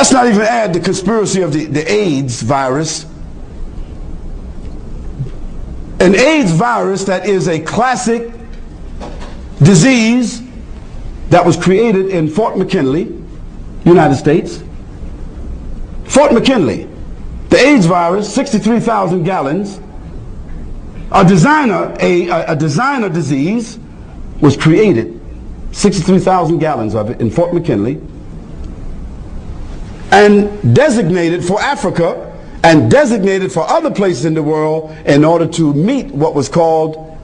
Let's not even add the conspiracy of the AIDS virus. An AIDS virus that is a classic disease that was created in Fort McKinley, United States. Fort McKinley, the AIDS virus, 63,000 gallons. A designer disease was created, 63,000 gallons of it in Fort McKinley, and designated for Africa and designated for other places in the world in order to meet what was called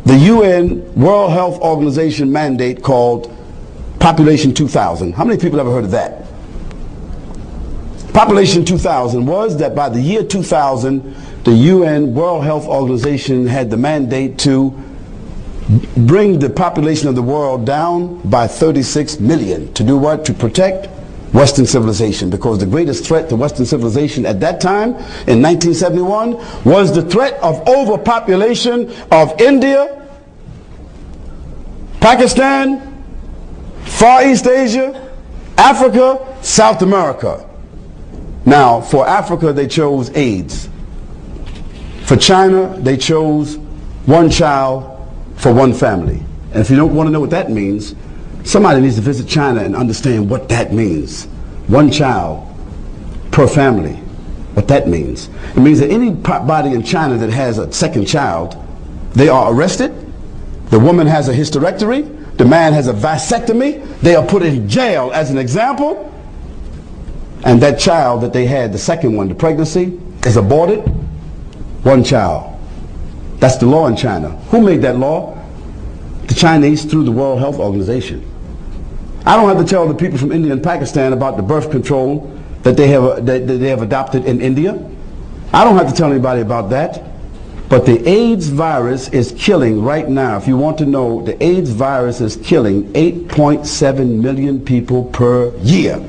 the UN World Health Organization mandate called Population 2000. How many people ever heard of that? Population 2000 was that by the year 2000, the UN World Health Organization had the mandate to bring the population of the world down by 36 million. To do what? To protect Western civilization, because the greatest threat to Western civilization at that time, in 1971, was the threat of overpopulation of India, Pakistan, Far East Asia, Africa, South America. Now, for Africa, they chose AIDS. For China, they chose one child for one family. And if you don't want to know what that means, somebody needs to visit China and understand what that means. One child per family, what that means. It means that anybody in China that has a second child, they are arrested, the woman has a hysterectomy, the man has a vasectomy, they are put in jail as an example, and that child that they had, the second one, the pregnancy, is aborted. One child. That's the law in China. Who made that law? The Chinese, through the World Health Organization. I don't have to tell the people from India and Pakistan about the birth control that they have adopted in India. I don't have to tell anybody about that. But the AIDS virus is killing right now. If you want to know, the AIDS virus is killing 8.7 million people per year.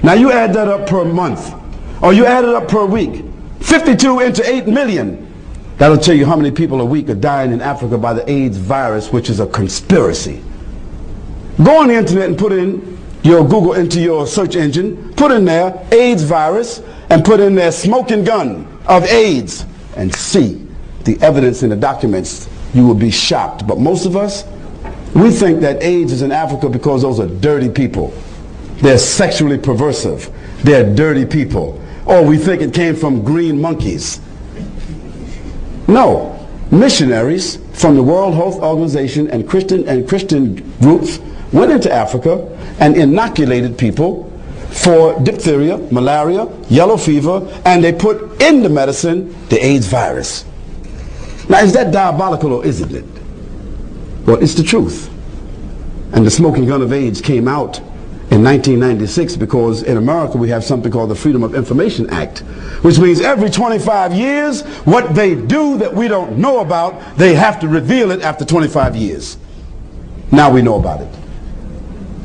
Now you add that up per month, or you add it up per week. 52 into 8 million. That'll tell you how many people a week are dying in Africa by the AIDS virus, which is a conspiracy. Go on the internet and put in your Google into your search engine, put in there AIDS virus, and put in there smoking gun of AIDS, and see the evidence in the documents. You will be shocked. But most of us, we think that AIDS is in Africa because those are dirty people. They're sexually perversive. They're dirty people. Or we think it came from green monkeys. No. Missionaries from the World Health Organization and Christian groups went into Africa and inoculated people for diphtheria, malaria, yellow fever, and they put in the medicine the AIDS virus. Now, is that diabolical or isn't it? Well, it's the truth. And the smoking gun of AIDS came out in 1996 because in America we have something called the Freedom of Information Act, which means every 25 years, what they do that we don't know about, they have to reveal it after 25 years. Now we know about it.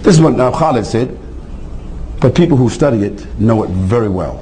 This is what Khalid said, but people who study it know it very well.